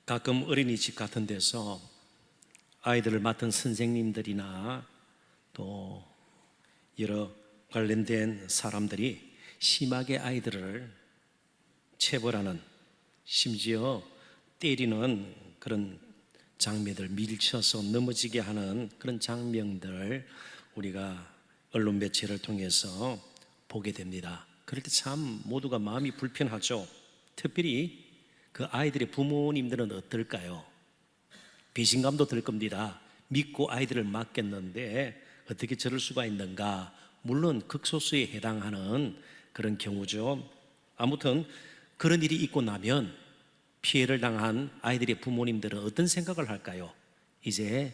가끔 어린이집 같은 데서 아이들을 맡은 선생님들이나 또 여러 관련된 사람들이 심하게 아이들을 체벌하는, 심지어 때리는 그런 장면들, 밀쳐서 넘어지게 하는 그런 장면들을 우리가 언론 매체를 통해서 보게 됩니다. 그럴 때 참 모두가 마음이 불편하죠. 특별히 그 아이들의 부모님들은 어떨까요? 배신감도 들 겁니다. 믿고 아이들을 맡겼는데 어떻게 저럴 수가 있는가. 물론 극소수에 해당하는 그런 경우죠. 아무튼 그런 일이 있고 나면 피해를 당한 아이들의 부모님들은 어떤 생각을 할까요? 이제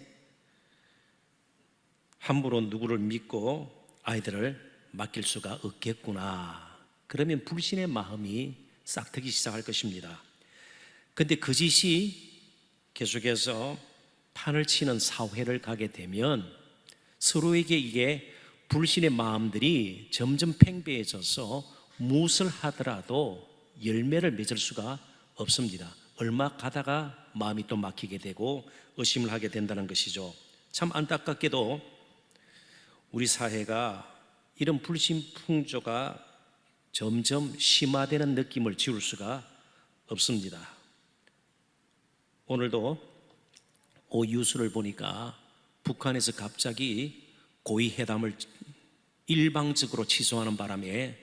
함부로 누구를 믿고 아이들을 맡길 수가 없겠구나. 그러면 불신의 마음이 싹트기 시작할 것입니다. 근데 그 짓이 계속해서 판을 치는 사회를 가게 되면 서로에게 이게 불신의 마음들이 점점 팽배해져서 무엇을 하더라도 열매를 맺을 수가 없습니다. 얼마 가다가 마음이 또 막히게 되고 의심을 하게 된다는 것이죠. 참 안타깝게도 우리 사회가 이런 불신 풍조가 점점 심화되는 느낌을 지울 수가 없습니다. 오늘도 뉴스를 보니까 북한에서 갑자기 고위회담을 일방적으로 취소하는 바람에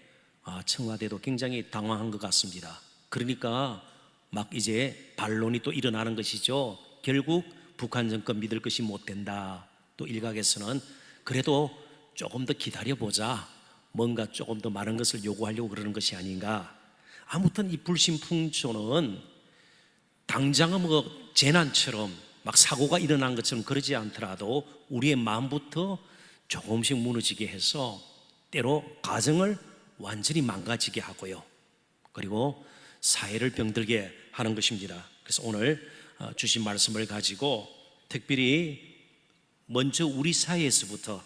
청와대도 굉장히 당황한 것 같습니다. 그러니까 막 이제 반론이 또 일어나는 것이죠. 결국 북한 정권 믿을 것이 못 된다. 또 일각에서는 그래도 조금 더 기다려보자, 뭔가 조금 더 많은 것을 요구하려고 그러는 것이 아닌가. 아무튼 이 불신풍조는 당장은 뭐 재난처럼 막 사고가 일어난 것처럼 그러지 않더라도 우리의 마음부터 조금씩 무너지게 해서 때로 가정을 완전히 망가지게 하고요, 그리고 사회를 병들게 하는 것입니다. 그래서 오늘 주신 말씀을 가지고 특별히 먼저 우리 사회에서부터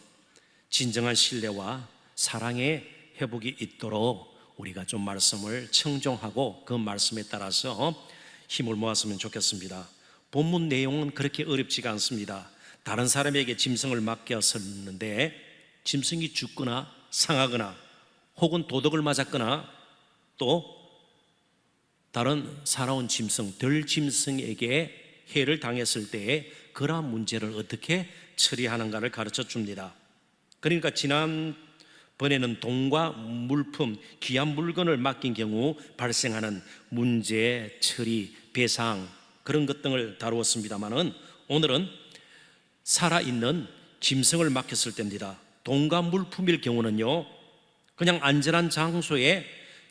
진정한 신뢰와 사랑의 회복이 있도록 우리가 좀 말씀을 청종하고 그 말씀에 따라서 힘을 모았으면 좋겠습니다. 본문 내용은 그렇게 어렵지가 않습니다. 다른 사람에게 짐승을 맡겼었는데 짐승이 죽거나 상하거나 혹은 도둑을 맞았거나 또 다른 살아온 짐승, 들짐승에게 해를 당했을 때에 그러한 문제를 어떻게 처리하는가를 가르쳐 줍니다. 그러니까 지난번에는 돈과 물품, 귀한 물건을 맡긴 경우 발생하는 문제, 처리, 배상 그런 것 등을 다루었습니다만은 오늘은 살아있는 짐승을 맡겼을 때입니다. 돈과 물품일 경우는요, 그냥 안전한 장소에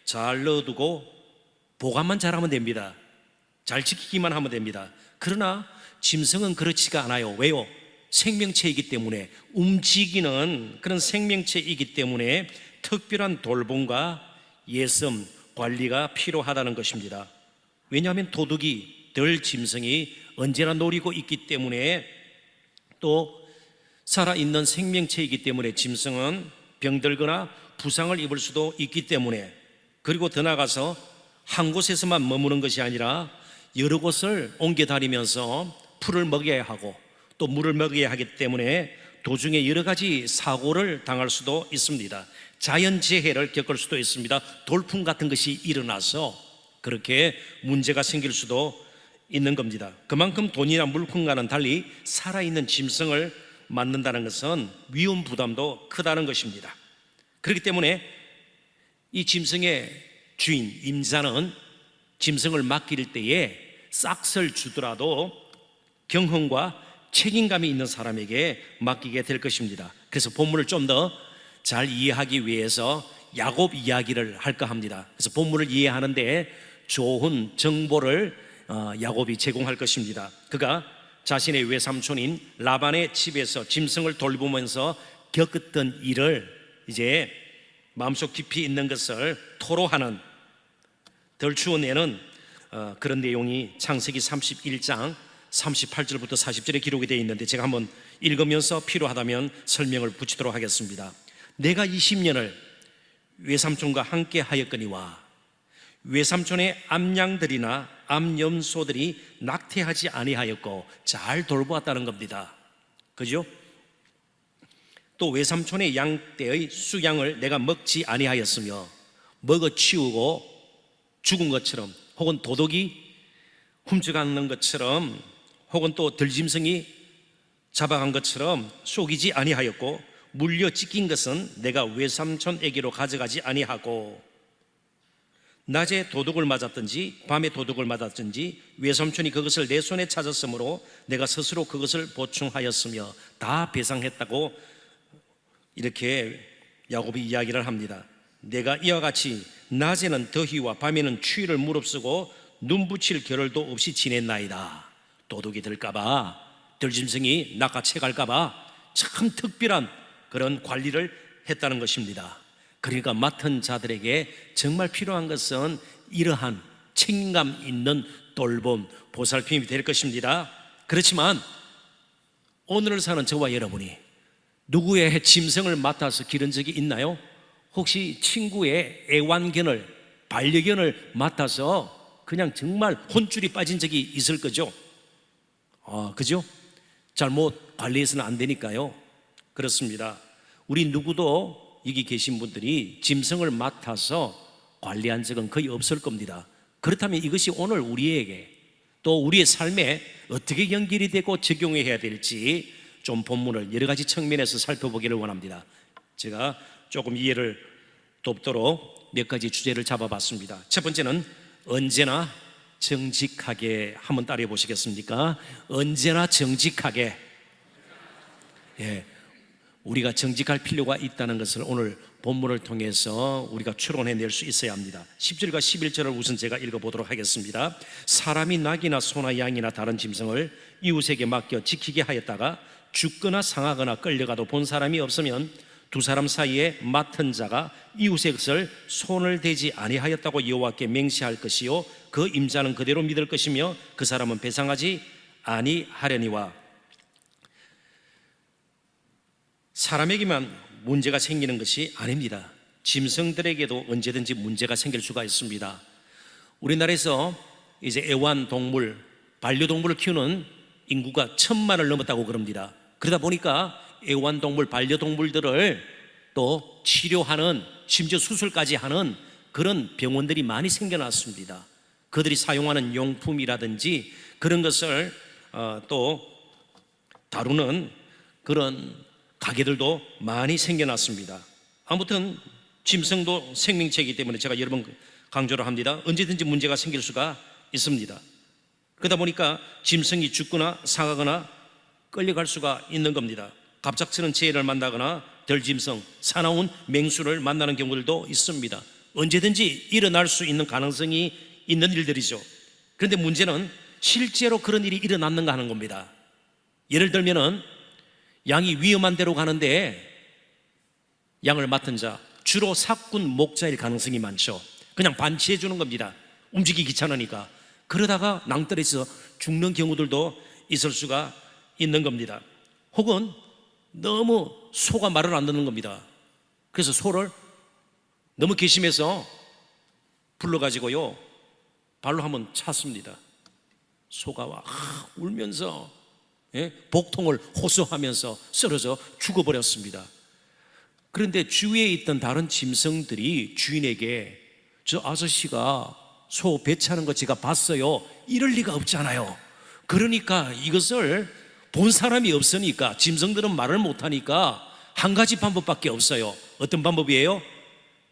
잘 넣어두고 보관만 잘하면 됩니다. 잘 지키기만 하면 됩니다. 그러나 짐승은 그렇지가 않아요. 왜요? 생명체이기 때문에, 움직이는 그런 생명체이기 때문에 특별한 돌봄과 예섬, 관리가 필요하다는 것입니다. 왜냐하면 도둑이, 들짐승이 언제나 노리고 있기 때문에, 또 살아있는 생명체이기 때문에 짐승은 병들거나 부상을 입을 수도 있기 때문에, 그리고 더 나아가서 한 곳에서만 머무는 것이 아니라 여러 곳을 옮겨 다니면서 풀을 먹여야 하고 또 물을 먹여야 하기 때문에 도중에 여러 가지 사고를 당할 수도 있습니다. 자연재해를 겪을 수도 있습니다. 돌풍 같은 것이 일어나서 그렇게 문제가 생길 수도 있는 겁니다. 그만큼 돈이나 물품과는 달리 살아있는 짐승을 맡는다는 것은 위험 부담도 크다는 것입니다. 그렇기 때문에 이 짐승의 주인, 임자는 짐승을 맡길 때에 싹을 주더라도 경험과 책임감이 있는 사람에게 맡기게 될 것입니다. 그래서 본문을 좀 더 잘 이해하기 위해서 야곱 이야기를 할까 합니다. 그래서 본문을 이해하는데 좋은 정보를 야곱이 제공할 것입니다. 그가 자신의 외삼촌인 라반의 집에서 짐승을 돌보면서 겪었던 일을 이제 마음속 깊이 있는 것을 토로하는, 덜 추워내는 그런 내용이 창세기 31장 38절부터 40절에 기록이 되어 있는데 제가 한번 읽으면서 필요하다면 설명을 붙이도록 하겠습니다. 내가 20년을 외삼촌과 함께 하였거니와 외삼촌의 암양들이나 암염소들이 낙태하지 아니하였고 잘 돌보았다는 겁니다. 그죠? 또 외삼촌의 양떼의 수양을 내가 먹지 아니하였으며 먹어치우고 죽은 것처럼 혹은 도둑이 훔쳐가는 것처럼 혹은 또 들짐승이 잡아간 것처럼 속이지 아니하였고 물려 찢긴 것은 내가 외삼촌에게로 가져가지 아니하고 낮에 도둑을 맞았든지 밤에 도둑을 맞았든지 외삼촌이 그것을 내 손에 찾았으므로 내가 스스로 그것을 보충하였으며 다 배상했다고 이렇게 야곱이 이야기를 합니다. 내가 이와 같이 낮에는 더위와 밤에는 추위를 무릅쓰고 눈붙일 겨를도 없이 지냈나이다. 도둑이 들까봐, 들짐승이 낚아채갈까봐 참 특별한 그런 관리를 했다는 것입니다. 그러니까 맡은 자들에게 정말 필요한 것은 이러한 책임감 있는 돌봄, 보살핌이 될 것입니다. 그렇지만 오늘을 사는 저와 여러분이 누구의 짐승을 맡아서 기른 적이 있나요? 혹시 친구의 애완견을, 반려견을 맡아서 그냥 정말 혼줄이 빠진 적이 있을 거죠? 그죠? 잘못 관리해서는 안 되니까요. 그렇습니다. 우리 누구도 여기 계신 분들이 짐승을 맡아서 관리한 적은 거의 없을 겁니다. 그렇다면 이것이 오늘 우리에게 또 우리의 삶에 어떻게 연결이 되고 적용해야 될지 좀 본문을 여러 가지 측면에서 살펴보기를 원합니다. 제가 조금 이해를 돕도록 몇 가지 주제를 잡아봤습니다. 첫 번째는 언제나 정직하게, 한번 따라해 보시겠습니까? 언제나 정직하게. 우리가 정직할 필요가 있다는 것을 오늘 본문을 통해서 우리가 추론해낼 수 있어야 합니다. 10절과 11절을 우선 제가 읽어보도록 하겠습니다. 사람이 낙이나 소나 양이나 다른 짐승을 이웃에게 맡겨 지키게 하였다가 죽거나 상하거나 끌려가도 본 사람이 없으면 두 사람 사이에 맡은 자가 이웃의 것을 손을 대지 아니하였다고 여호와께 맹세할 것이요 그 임자는 그대로 믿을 것이며 그 사람은 배상하지 아니하려니와. 사람에게만 문제가 생기는 것이 아닙니다. 짐승들에게도 언제든지 문제가 생길 수가 있습니다. 우리나라에서 이제 애완동물, 반려동물을 키우는 인구가 1,000만을 넘었다고 그럽니다. 그러다 보니까 애완동물, 반려동물들을 또 치료하는, 심지어 수술까지 하는 그런 병원들이 많이 생겨났습니다. 그들이 사용하는 용품이라든지 그런 것을 또 다루는 그런 가게들도 많이 생겨났습니다. 아무튼 짐승도 생명체이기 때문에 제가 여러 번 강조를 합니다. 언제든지 문제가 생길 수가 있습니다. 그러다 보니까 짐승이 죽거나 상하거나 끌려갈 수가 있는 겁니다. 갑작스런 재해를 만나거나 들짐승, 사나운 맹수를 만나는 경우들도 있습니다. 언제든지 일어날 수 있는 가능성이 있는 일들이죠. 그런데 문제는 실제로 그런 일이 일어났는가 하는 겁니다. 예를 들면은 양이 위험한 데로 가는데 양을 맡은 자, 주로 사꾼 목자일 가능성이 많죠. 그냥 반치해 주는 겁니다. 움직이기 귀찮으니까. 그러다가 낭떠러지에서 죽는 경우들도 있을 수가 있는 겁니다. 혹은 너무 소가 말을 안 듣는 겁니다. 그래서 소를 너무 괘씸해서 불러가지고요 발로 한번 찼습니다. 소가 와 울면서 복통을 호소하면서 쓰러져 죽어버렸습니다. 그런데 주위에 있던 다른 짐승들이 주인에게 저 아저씨가 소 배 차는 거 제가 봤어요, 이럴 리가 없잖아요. 그러니까 이것을 본 사람이 없으니까, 짐승들은 말을 못하니까 한 가지 방법밖에 없어요. 어떤 방법이에요?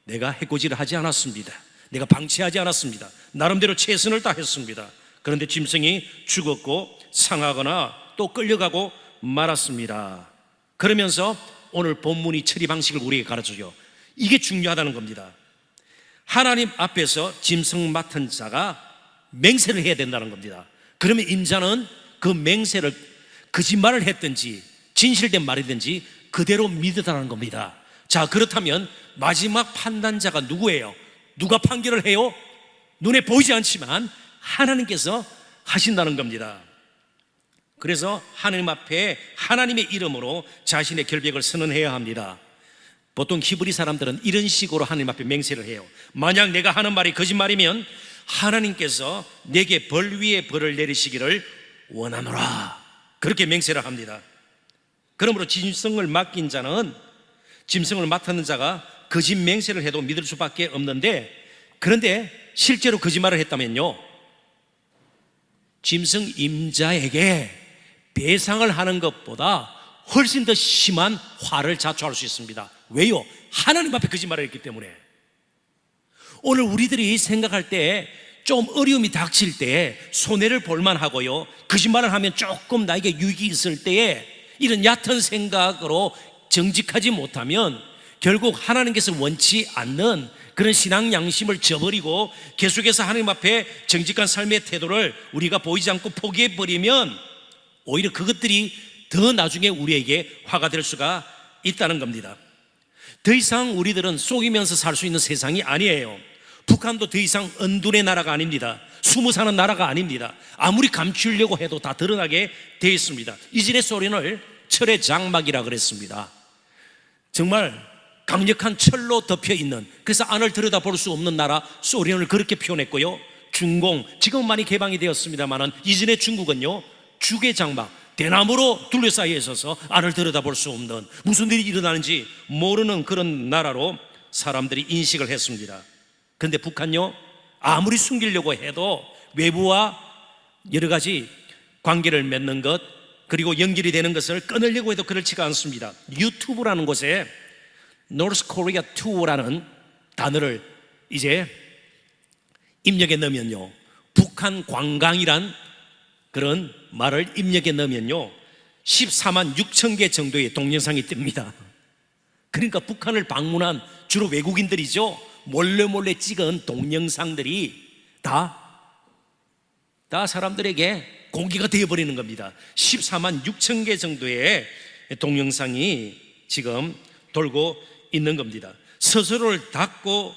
내가 해코지를 하지 않았습니다. 내가 방치하지 않았습니다. 나름대로 최선을 다했습니다. 그런데 짐승이 죽었고 상하거나 또 끌려가고 말았습니다. 그러면서 오늘 본문이 처리 방식을 우리에게 가르쳐줘요. 이게 중요하다는 겁니다. 하나님 앞에서 짐승 맡은 자가 맹세를 해야 된다는 겁니다. 그러면 임자는 그 맹세를 거짓말을 했든지 진실된 말이든지 그대로 믿으라는 겁니다. 자, 그렇다면 마지막 판단자가 누구예요? 누가 판결을 해요? 눈에 보이지 않지만 하나님께서 하신다는 겁니다. 그래서 하나님 앞에 하나님의 이름으로 자신의 결백을 선언해야 합니다. 보통 히브리 사람들은 이런 식으로 하나님 앞에 맹세를 해요. 만약 내가 하는 말이 거짓말이면 하나님께서 내게 벌 위에 벌을 내리시기를 원하노라, 그렇게 맹세를 합니다. 그러므로 짐승을 맡긴 자는, 짐승을 맡았는 자가 거짓 맹세를 해도 믿을 수밖에 없는데, 그런데 실제로 거짓말을 했다면요, 짐승 임자에게 배상을 하는 것보다 훨씬 더 심한 화를 자초할 수 있습니다. 왜요? 하나님 앞에 거짓말을 했기 때문에. 오늘 우리들이 생각할 때 좀 어려움이 닥칠 때 손해를 볼만 하고요, 거짓말을 하면 조금 나에게 유익이 있을 때에 이런 얕은 생각으로 정직하지 못하면 결국 하나님께서 원치 않는 그런 신앙 양심을 저버리고 계속해서 하나님 앞에 정직한 삶의 태도를 우리가 보이지 않고 포기해버리면 오히려 그것들이 더 나중에 우리에게 화가 될 수가 있다는 겁니다. 더 이상 우리들은 속이면서 살 수 있는 세상이 아니에요. 북한도 더 이상 언둔의 나라가 아닙니다. 숨어 사는 나라가 아닙니다. 아무리 감추려고 해도 다 드러나게 되어 있습니다. 이전에 소련을 철의 장막이라 그랬습니다. 정말 강력한 철로 덮여 있는, 그래서 안을 들여다볼 수 없는 나라 소련을 그렇게 표현했고요, 중공, 지금 많이 개방이 되었습니다만 이전에 중국은요, 죽의 장막, 대나무로 둘러싸여 있어서 안을 들여다볼 수 없는, 무슨 일이 일어나는지 모르는 그런 나라로 사람들이 인식을 했습니다. 그런데 북한요, 아무리 숨기려고 해도 외부와 여러 가지 관계를 맺는 것, 그리고 연결이 되는 것을 끊으려고 해도 그렇지가 않습니다. 유튜브라는 곳에 North Korea 2라는 단어를 이제 입력해 넣으면요, 북한 관광이란 그런 말을 입력해 넣으면요 14만 6천 개 정도의 동영상이 뜹니다. 그러니까 북한을 방문한 주로 외국인들이죠, 몰래 찍은 동영상들이 다 사람들에게 공개가 되어버리는 겁니다. 14만 6천 개 정도의 동영상이 지금 돌고 있는 겁니다. 스스로를 닫고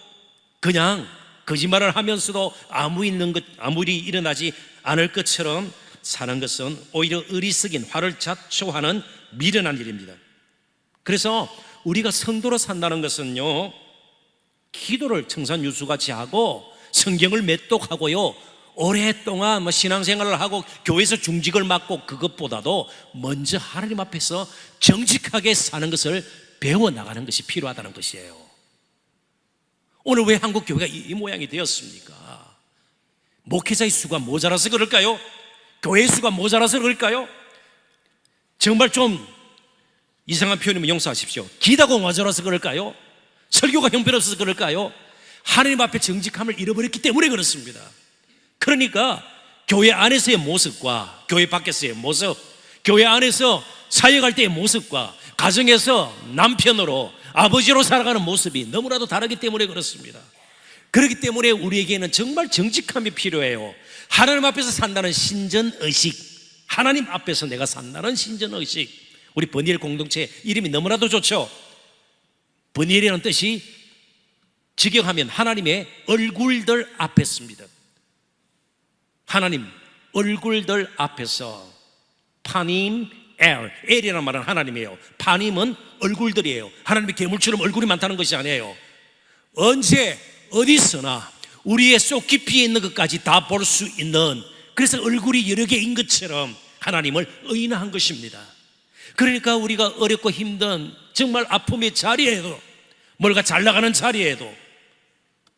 그냥 거짓말을 하면서도 아무리 일어나지 않을 것처럼 사는 것은 오히려 어리석인, 화를 자초하는 미련한 일입니다. 그래서 우리가 성도로 산다는 것은요, 기도를 청산유수같이 하고 성경을 매독하고요, 오랫동안 신앙생활을 하고 교회에서 중직을 맡고, 그것보다도 먼저 하나님 앞에서 정직하게 사는 것을 배워나가는 것이 필요하다는 것이에요. 오늘 왜 한국 교회가 이 모양이 되었습니까? 목회자의 수가 모자라서 그럴까요? 교회의 수가 모자라서 그럴까요? 정말 좀 이상한 표현이면 용서하십시오. 기다고 모자라서 그럴까요? 설교가 형편없어서 그럴까요? 하나님 앞에 정직함을 잃어버렸기 때문에 그렇습니다. 그러니까 교회 안에서의 모습과 교회 밖에서의 모습, 교회 안에서 사역할 때의 모습과 가정에서 남편으로, 아버지로 살아가는 모습이 너무나도 다르기 때문에 그렇습니다. 그렇기 때문에 우리에게는 정말 정직함이 필요해요. 하나님 앞에서 산다는 신전의식, 하나님 앞에서 내가 산다는 신전의식. 우리 버니엘 공동체 이름이 너무나도 좋죠. 버니엘이라는 뜻이 직역하면 하나님의 얼굴들 앞에 씁니다. 하나님 얼굴들 앞에서, 파님 엘이라는 말은 하나님이에요. 파님은 얼굴들이에요. 하나님의 괴물처럼 얼굴이 많다는 것이 아니에요. 언제 어디서나 우리의 속 깊이에 있는 것까지 다 볼 수 있는, 그래서 얼굴이 여러 개인 것처럼 하나님을 의인화한 것입니다. 그러니까 우리가 어렵고 힘든 정말 아픔의 자리에도, 뭔가 잘 나가는 자리에도,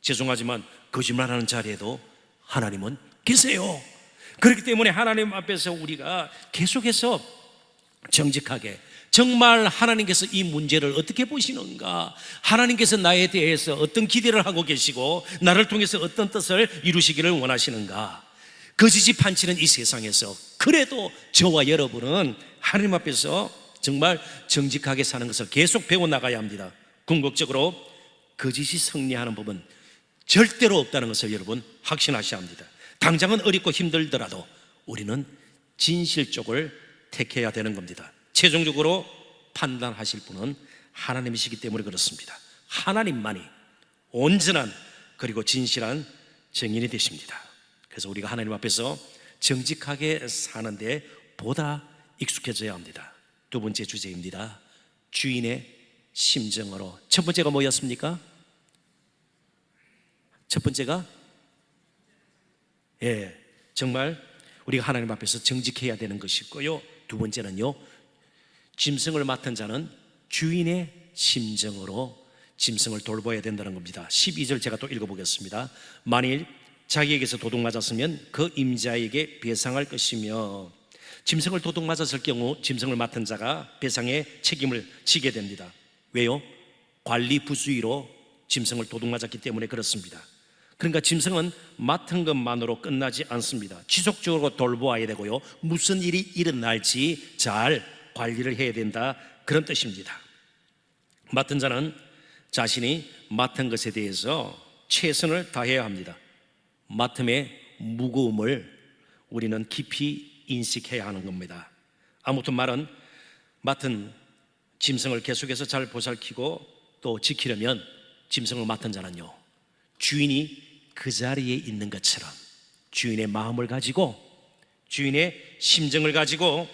죄송하지만 거짓말하는 자리에도 하나님은 계세요. 그렇기 때문에 하나님 앞에서 우리가 계속해서 정직하게, 정말 하나님께서 이 문제를 어떻게 보시는가, 하나님께서 나에 대해서 어떤 기대를 하고 계시고 나를 통해서 어떤 뜻을 이루시기를 원하시는가, 거짓이 판치는 이 세상에서 그래도 저와 여러분은 하나님 앞에서 정말 정직하게 사는 것을 계속 배워나가야 합니다. 궁극적으로 거짓이 승리하는 법은 절대로 없다는 것을 여러분 확신하셔야 합니다. 당장은 어렵고 힘들더라도 우리는 진실 쪽을 택해야 되는 겁니다. 최종적으로 판단하실 분은 하나님이시기 때문에 그렇습니다. 하나님만이 온전한 그리고 진실한 증인이 되십니다. 그래서 우리가 하나님 앞에서 정직하게 사는데 보다 익숙해져야 합니다. 두 번째 주제입니다. 주인의 심정으로. 첫 번째가 뭐였습니까? 첫 번째가 예, 정말 우리가 하나님 앞에서 정직해야 되는 것이고요. 두 번째는요, 짐승을 맡은 자는 주인의 심정으로 짐승을 돌봐야 된다는 겁니다. 12절 제가 또 읽어보겠습니다. 만일 자기에게서 도둑맞았으면 그 임자에게 배상할 것이며, 짐승을 도둑맞았을 경우 짐승을 맡은 자가 배상의 책임을 지게 됩니다. 왜요? 관리 부수의로 짐승을 도둑맞았기 때문에 그렇습니다. 그러니까 짐승은 맡은 것만으로 끝나지 않습니다. 지속적으로 돌보아야 되고요, 무슨 일이 일어날지 잘 관리를 해야 된다, 그런 뜻입니다. 맡은 자는 자신이 맡은 것에 대해서 최선을 다해야 합니다. 맡음의 무거움을 우리는 깊이 인식해야 하는 겁니다. 아무튼 말은 맡은 짐승을 계속해서 잘 보살피고 또 지키려면 짐승을 맡은 자는요, 주인이 그 자리에 있는 것처럼 주인의 마음을 가지고 주인의 심정을 가지고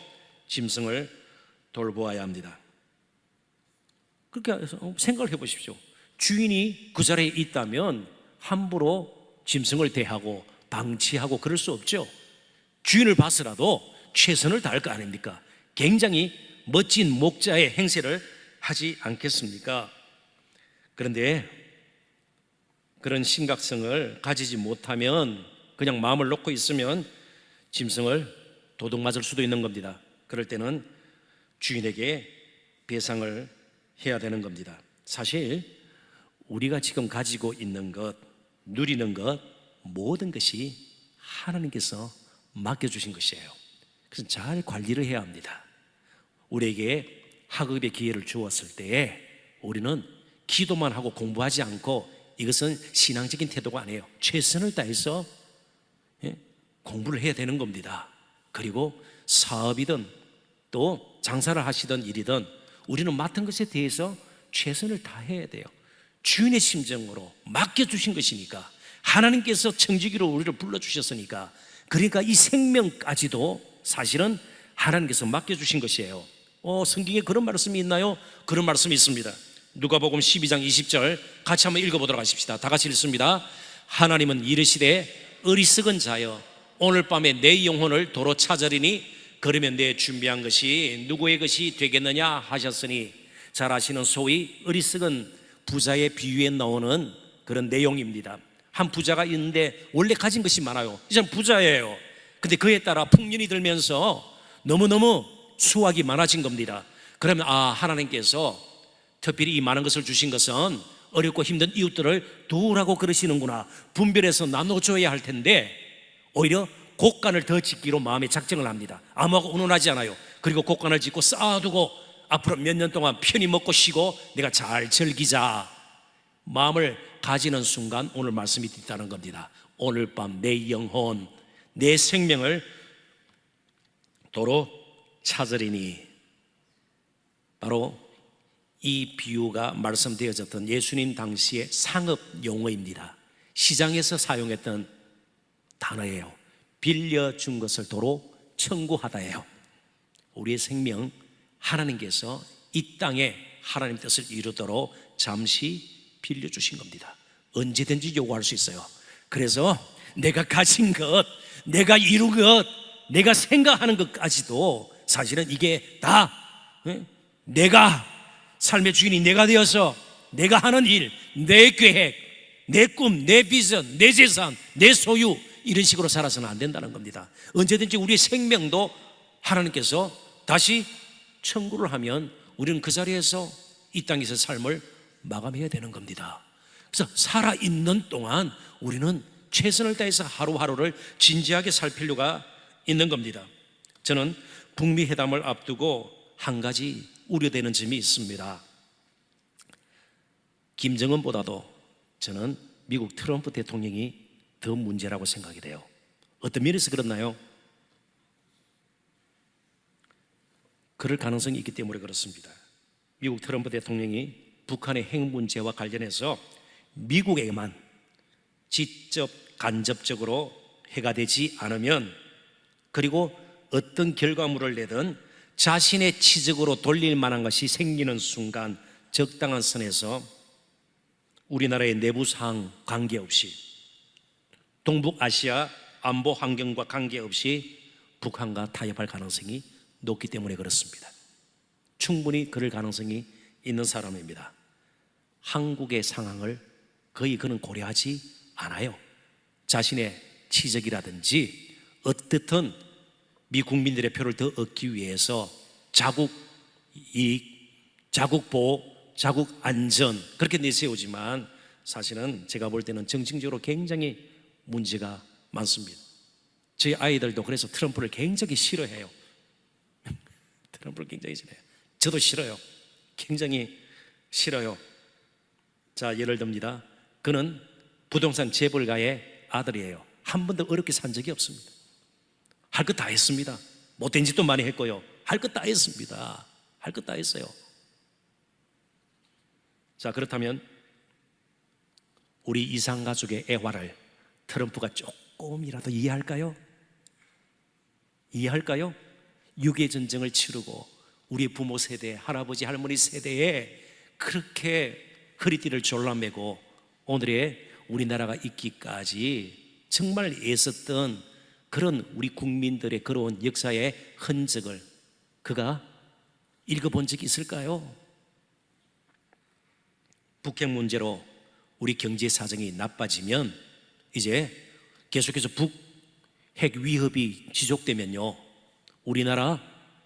짐승을 돌보아야 합니다. 그렇게 생각을 해보십시오. 주인이 그 자리에 있다면 함부로 짐승을 대하고 방치하고 그럴 수 없죠. 주인을 봐서라도 최선을 다할 거 아닙니까? 굉장히 멋진 목자의 행세를 하지 않겠습니까? 그런데 그런 심각성을 가지지 못하면, 그냥 마음을 놓고 있으면 짐승을 도둑맞을 수도 있는 겁니다. 그럴 때는 주인에게 배상을 해야 되는 겁니다. 사실 우리가 지금 가지고 있는 것, 누리는 것, 모든 것이 하나님께서 맡겨주신 것이에요. 그래서 잘 관리를 해야 합니다. 우리에게 학업의 기회를 주었을 때에 우리는 기도만 하고 공부하지 않고, 이것은 신앙적인 태도가 아니에요. 최선을 다해서 공부를 해야 되는 겁니다. 그리고 사업이든 또 장사를 하시던 일이든 우리는 맡은 것에 대해서 최선을 다해야 돼요. 주인의 심정으로 맡겨주신 것이니까, 하나님께서 청지기로 우리를 불러주셨으니까, 그러니까 이 생명까지도 사실은 하나님께서 맡겨주신 것이에요. 성경에 그런 말씀이 있나요? 그런 말씀이 있습니다. 누가복음 12장 20절 같이 한번 읽어보도록 하십시다. 다 같이 읽습니다. 하나님은 이르시되 어리석은 자여, 오늘 밤에 내 영혼을 도로 찾으리니 그러면 내 준비한 것이 누구의 것이 되겠느냐 하셨으니, 잘 아시는 소위 어리석은 부자의 비유에 나오는 그런 내용입니다. 한 부자가 있는데 원래 가진 것이 많아요. 이 사람 부자예요. 근데 그에 따라 풍년이 들면서 너무너무 수확이 많아진 겁니다. 그러면 하나님께서 특별히 이 많은 것을 주신 것은 어렵고 힘든 이웃들을 도우라고 그러시는구나, 분별해서 나눠줘야 할 텐데 오히려 곡간을 더 짓기로 마음에 작정을 합니다. 아무하고 의논하지 않아요. 그리고 곡간을 짓고 쌓아두고 앞으로 몇 년 동안 편히 먹고 쉬고 내가 잘 즐기자 마음을 가지는 순간 오늘 말씀이 있다는 겁니다. 오늘 밤 내 영혼, 내 생명을 도로 찾으리니, 바로 이 비유가 말씀되어졌던 예수님 당시의 상업 용어입니다. 시장에서 사용했던 단어예요. 빌려준 것을 도로 청구하다예요. 우리의 생명, 하나님께서 이 땅에 하나님 뜻을 이루도록 잠시 빌려주신 겁니다. 언제든지 요구할 수 있어요. 그래서 내가 가진 것, 내가 이룬 것, 내가 생각하는 것까지도 사실은 이게 다 내가 삶의 주인이 내가 되어서 내가 하는 일, 내 계획, 내 꿈, 내 비전, 내 재산, 내 소유, 이런 식으로 살아서는 안 된다는 겁니다. 언제든지 우리의 생명도 하나님께서 다시 청구를 하면 우리는 그 자리에서 이 땅에서 삶을 마감해야 되는 겁니다. 그래서 살아있는 동안 우리는 최선을 다해서 하루하루를 진지하게 살 필요가 있는 겁니다. 저는 북미 회담을 앞두고 한 가지 우려되는 점이 있습니다. 김정은보다도 저는 미국 트럼프 대통령이 더 문제라고 생각이 돼요. 어떤 면에서 그렇나요? 그럴 가능성이 있기 때문에 그렇습니다. 미국 트럼프 대통령이 북한의 핵 문제와 관련해서 미국에게만 직접 간접적으로 해가 되지 않으면, 그리고 어떤 결과물을 내든 자신의 치적으로 돌릴 만한 것이 생기는 순간 적당한 선에서 우리나라의 내부 사항 관계없이 동북아시아, 안보 환경과 관계없이 북한과 타협할 가능성이 높기 때문에 그렇습니다. 충분히 그럴 가능성이 있는 사람입니다. 한국의 상황을 거의 그는 고려하지 않아요. 자신의 치적이라든지 어떻든 미 국민들의 표를 더 얻기 위해서 자국 이익, 자국 보호, 자국 안전 그렇게 내세우지만 사실은 제가 볼 때는 정치적으로 굉장히 문제가 많습니다. 저희 아이들도 그래서 트럼프를 굉장히 싫어해요. 트럼프를 굉장히 싫어해요. 저도 싫어요. 굉장히 싫어요. 자, 예를 듭니다. 그는 부동산 재벌가의 아들이에요. 한 번도 어렵게 산 적이 없습니다. 할 것 다 했습니다. 못된 짓도 많이 했고요. 할 것 다 했습니다. 할 것 다 했어요. 자, 그렇다면 우리 이산가족의 애화를 트럼프가 조금이라도 이해할까요? 이해할까요? 유괴전쟁을 치르고 우리 부모 세대, 할아버지, 할머니 세대에 그렇게 허리띠를 졸라매고 오늘의 우리나라가 있기까지 정말 애썼던 그런 우리 국민들의 그런 역사의 흔적을 그가 읽어본 적이 있을까요? 북핵 문제로 우리 경제 사정이 나빠지면 이제 계속해서 북핵 위협이 지속되면요, 우리나라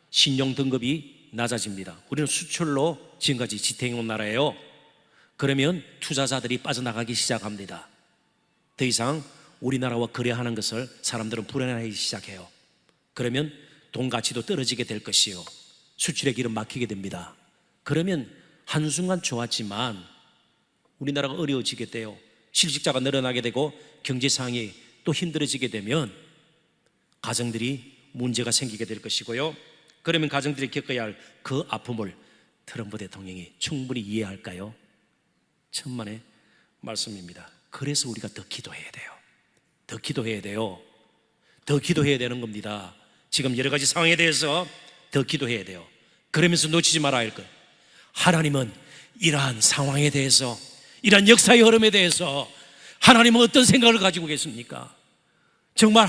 신용 등급이 낮아집니다. 우리는 수출로 지금까지 지탱해온 나라예요. 그러면 투자자들이 빠져나가기 시작합니다. 더 이상 우리나라와 거래하는 것을 사람들은 불안해하기 시작해요. 그러면 돈 가치도 떨어지게 될 것이요, 수출의 길은 막히게 됩니다. 그러면 한순간 좋았지만 우리나라가 어려워지게 돼요. 실직자가 늘어나게 되고 경제 상황이 또 힘들어지게 되면 가정들이 문제가 생기게 될 것이고요. 그러면 가정들이 겪어야 할 그 아픔을 트럼프 대통령이 충분히 이해할까요? 천만의 말씀입니다. 그래서 우리가 더 기도해야 돼요. 더 기도해야 돼요. 더 기도해야 되는 겁니다. 지금 여러 가지 상황에 대해서 더 기도해야 돼요. 그러면서 놓치지 말아야 할 것, 하나님은 이러한 상황에 대해서, 이러한 역사의 흐름에 대해서 하나님은 어떤 생각을 가지고 계십니까? 정말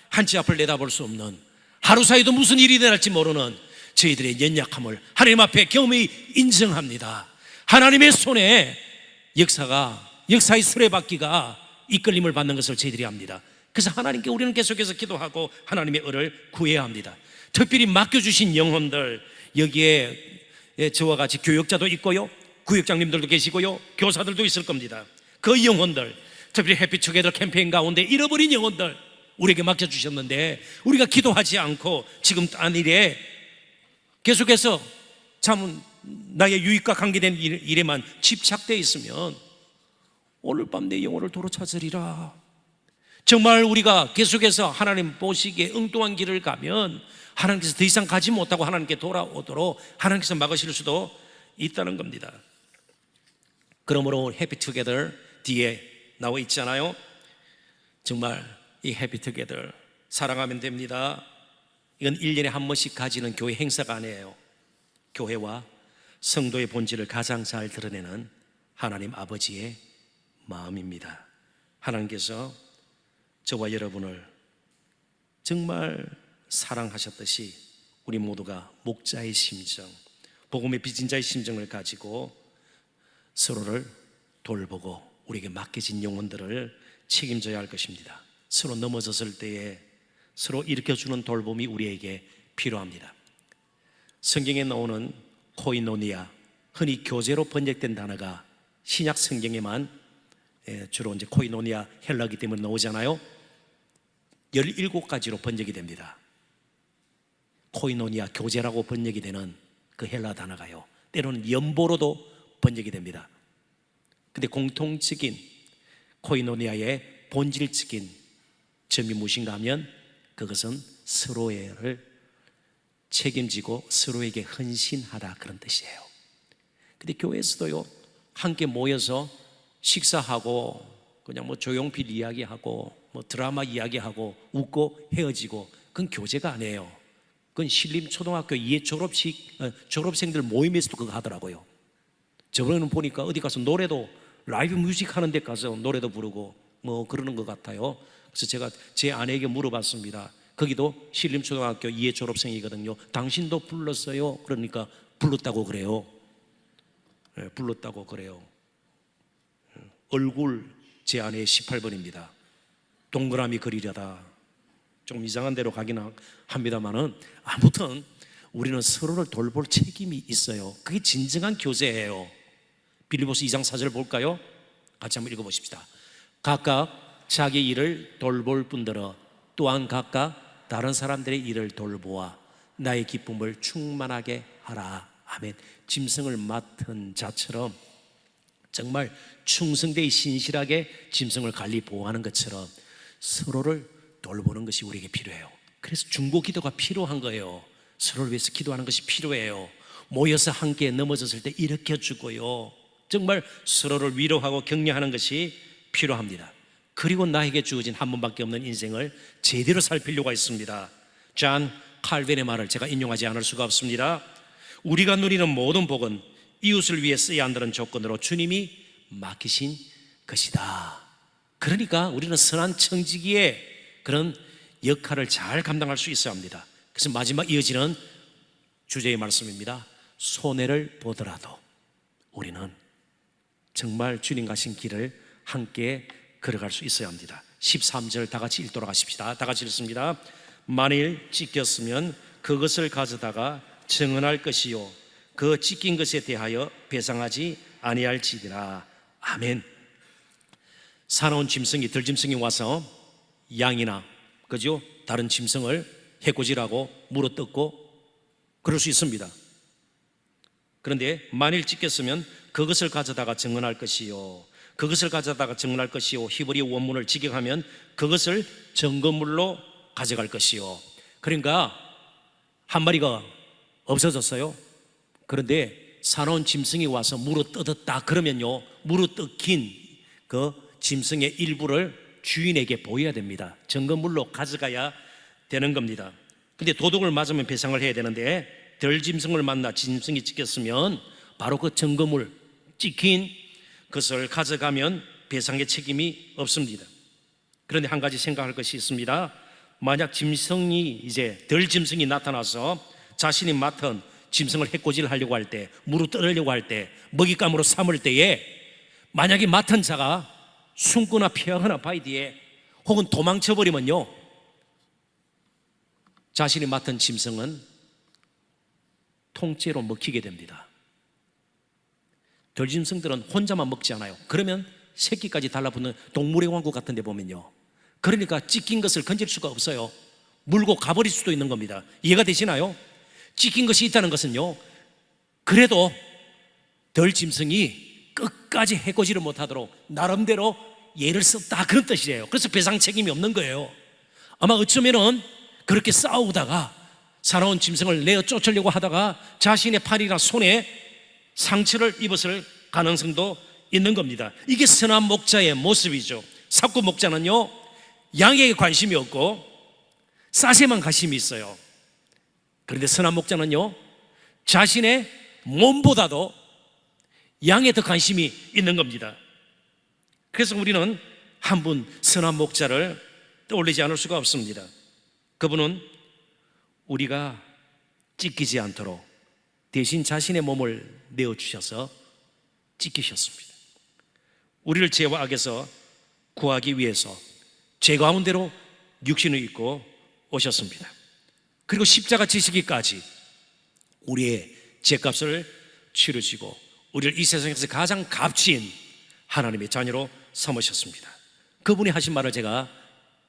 한치 앞을 내다볼 수 없는, 하루 사이도 무슨 일이 일어날지 모르는 저희들의 연약함을 하나님 앞에 겸허히 인정합니다. 하나님의 손에 역사의 수레바퀴가 이끌림을 받는 것을 저희들이 압니다. 그래서 하나님께 우리는 계속해서 기도하고 하나님의 은혜를 구해야 합니다. 특별히 맡겨주신 영혼들, 여기에 저와 같이 교역자도 있고요, 구역장님들도 계시고요, 교사들도 있을 겁니다. 그 영혼들, 특별히 해피투게더 캠페인 가운데 잃어버린 영혼들 우리에게 맡겨주셨는데 우리가 기도하지 않고 지금 딴 일에 계속해서 참 나의 유익과 관계된 일에만 집착되어 있으면 오늘 밤 내 영혼을 도로 찾으리라. 정말 우리가 계속해서 하나님 보시기에 엉뚱한 길을 가면 하나님께서 더 이상 가지 못하고 하나님께 돌아오도록 하나님께서 막으실 수도 있다는 겁니다. 그러므로 해피투게더 뒤에 나와 있잖아요. 정말 이 해피투게더 사랑하면 됩니다. 이건 1년에 한 번씩 가지는 교회 행사가 아니에요. 교회와 성도의 본질을 가장 잘 드러내는 하나님 아버지의 마음입니다. 하나님께서 저와 여러분을 정말 사랑하셨듯이 우리 모두가 목자의 심정, 복음의 빚진 자의 심정을 가지고 서로를 돌보고 우리에게 맡겨진 영혼들을 책임져야 할 것입니다. 서로 넘어졌을 때에 서로 일으켜주는 돌봄이 우리에게 필요합니다. 성경에 나오는 코이노니아, 흔히 교제로 번역된 단어가 신약 성경에만 주로 이제 코이노니아 헬라기 때문에 나오잖아요. 17가지로 번역이 됩니다. 코이노니아 교제라고 번역이 되는 그 헬라 단어가요, 때로는 연보로도 번역이 됩니다. 근데 공통적인 코이노니아의 본질적인 점이 무엇인가 하면 그것은 서로를 책임지고 서로에게 헌신하다, 그런 뜻이에요. 근데 교회에서도요, 함께 모여서 식사하고 그냥 뭐 조용필 이야기하고 뭐 드라마 이야기하고 웃고 헤어지고, 그건 교제가 아니에요. 그건 신림초등학교 졸업생들 모임에서도 그거 하더라고요. 저번에는 보니까 어디 가서 노래도 라이브 뮤직 하는 데 가서 노래도 부르고 뭐 그러는 것 같아요. 그래서 제가 제 아내에게 물어봤습니다. 거기도 신림초등학교 2회 졸업생이거든요. 당신도 불렀어요? 그러니까 불렀다고 그래요. 네, 불렀다고 그래요. 얼굴 제 아내의 18번입니다. 동그라미 그리려다. 좀 이상한 데로 가긴 합니다만은 아무튼 우리는 서로를 돌볼 책임이 있어요. 그게 진정한 교제예요. 빌립보서 2장 4절 볼까요? 같이 한번 읽어보십시다. 각각 자기 일을 돌볼 뿐더러 또한 각각 다른 사람들의 일을 돌보아 나의 기쁨을 충만하게 하라. 아멘. 짐승을 맡은 자처럼 정말 충성되이 신실하게 짐승을 관리 보호하는 것처럼 서로를 돌보는 것이 우리에게 필요해요. 그래서 중보 기도가 필요한 거예요. 서로를 위해서 기도하는 것이 필요해요. 모여서 함께 넘어졌을 때 일으켜주고요, 정말 서로를 위로하고 격려하는 것이 필요합니다. 그리고 나에게 주어진 한 번밖에 없는 인생을 제대로 살 필요가 있습니다. 존 칼빈의 말을 제가 인용하지 않을 수가 없습니다. 우리가 누리는 모든 복은 이웃을 위해 써야 한다는 조건으로 주님이 맡기신 것이다. 그러니까 우리는 선한 청지기의 그런 역할을 잘 감당할 수 있어야 합니다. 그래서 마지막 이어지는 주제의 말씀입니다. 손해를 보더라도 우리는 정말 주님 가신 길을 함께 걸어갈 수 있어야 합니다. 13절 다 같이 읽도록 하십시다. 다 같이 읽습니다. 만일 찢겼으면 그것을 가져다가 증언할 것이요 그 찢긴 것에 대하여 배상하지 아니할지니라. 아멘. 사나운 짐승이, 들짐승이 와서 양이나 그죠? 다른 짐승을 해코지라고 물어뜯고 그럴 수 있습니다. 그런데 만일 찢겼으면 그것을 가져다가 증언할 것이요 그것을 가져다가 증언할 것이요 히브리 원문을 직역하면 그것을 증거물로 가져갈 것이요. 그러니까 한 마리가 없어졌어요. 그런데 사나운 짐승이 와서 물어뜯었다 그러면요, 물어뜯긴 그 짐승의 일부를 주인에게 보여야 됩니다. 증거물로 가져가야 되는 겁니다. 근데 도둑을 맞으면 배상을 해야 되는데 들짐승을 만나 짐승이 찢겼으면 바로 그 증거물 찍힌 것을 가져가면 배상의 책임이 없습니다. 그런데 한 가지 생각할 것이 있습니다. 만약 짐승이 이제 들짐승이 나타나서 자신이 맡은 짐승을 해코지를 하려고 할 때, 무릎 뜯으려고 할 때, 먹잇감으로 삼을 때에 만약에 맡은 자가 숨거나 피하거나 바위 뒤에 혹은 도망쳐버리면요, 자신이 맡은 짐승은 통째로 먹히게 됩니다. 들짐승들은 혼자만 먹지 않아요. 그러면 새끼까지 달라붙는 동물의 왕국 같은 데 보면요, 그러니까 찢긴 것을 건질 수가 없어요. 물고 가버릴 수도 있는 겁니다. 이해가 되시나요? 찢긴 것이 있다는 것은요, 그래도 들짐승이 끝까지 해코지를 못하도록 나름대로 예를 썼다 그런 뜻이에요. 그래서 배상 책임이 없는 거예요. 아마 어쩌면은 그렇게 싸우다가 사나운 짐승을 내어 쫓으려고 하다가 자신의 팔이나 손에 상처를 입었을 가능성도 있는 겁니다. 이게 선한 목자의 모습이죠. 삭구 목자는요, 양에게 관심이 없고 쌀에만 관심이 있어요. 그런데 선한 목자는요, 자신의 몸보다도 양에 더 관심이 있는 겁니다. 그래서 우리는 한 분 선한 목자를 떠올리지 않을 수가 없습니다. 그분은 우리가 찢기지 않도록 대신 자신의 몸을 내어주셔서 찢기셨습니다. 우리를 죄와 악에서 구하기 위해서 죄 가운데로 육신을 입고 오셨습니다. 그리고 십자가 지시기까지 우리의 죄값을 치르시고 우리를 이 세상에서 가장 값진 하나님의 자녀로 삼으셨습니다. 그분이 하신 말을 제가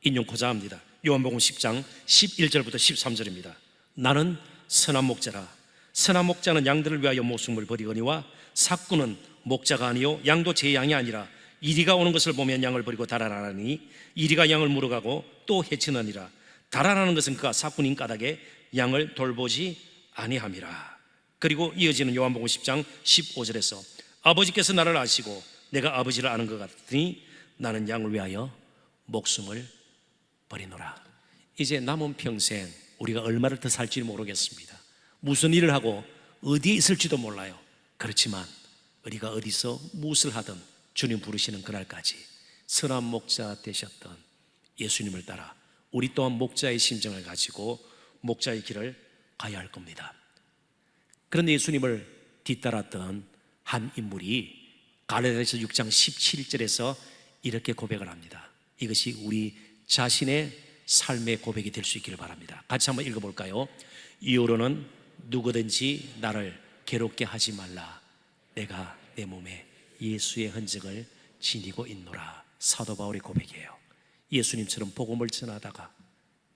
인용코자 합니다. 요한복음 10장 11절부터 13절입니다. 나는 선한 목자라. 선한 목자는 양들을 위하여 목숨을 버리거니와 삭구는 목자가 아니요 양도 제 양이 아니라 이리가 오는 것을 보면 양을 버리고 달아나니 이리가 양을 물어가고 또 해치느니라. 달아나는 것은 그가 삭군인 까닭에 양을 돌보지 아니함이라. 그리고 이어지는 요한복음 10장 15절에서 아버지께서 나를 아시고 내가 아버지를 아는 것 같으니 나는 양을 위하여 목숨을 버리노라. 이제 남은 평생 우리가 얼마를 더 살지 모르겠습니다. 무슨 일을 하고 어디에 있을지도 몰라요. 그렇지만 우리가 어디서 무엇을 하든 주님 부르시는 그날까지 선한 목자 되셨던 예수님을 따라 우리 또한 목자의 심정을 가지고 목자의 길을 가야 할 겁니다. 그런 예수님을 뒤따랐던 한 인물이 갈라디아서 6장 17절에서 이렇게 고백을 합니다. 이것이 우리 자신의 삶의 고백이 될 수 있기를 바랍니다. 같이 한번 읽어볼까요? 이후로는 누구든지 나를 괴롭게 하지 말라. 내가 내 몸에 예수의 흔적을 지니고 있노라. 사도 바울의 고백이에요. 예수님처럼 복음을 전하다가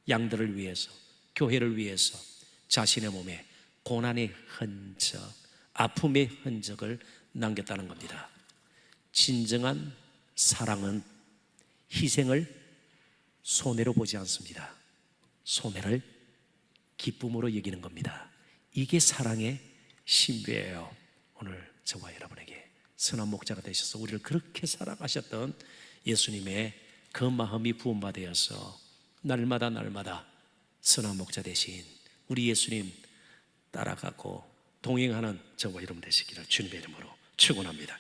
양들을 위해서, 교회를 위해서 자신의 몸에 고난의 흔적, 아픔의 흔적을 남겼다는 겁니다. 진정한 사랑은 희생을 손해로 보지 않습니다. 손해를 기쁨으로 여기는 겁니다. 이게 사랑의 신비예요. 오늘 저와 여러분에게 선한 목자가 되셔서 우리를 그렇게 사랑하셨던 예수님의 그 마음이 부음받아서 날마다 선한 목자 대신 우리 예수님 따라가고 동행하는 저와 여러분 되시기를 주님의 이름으로 축원합니다.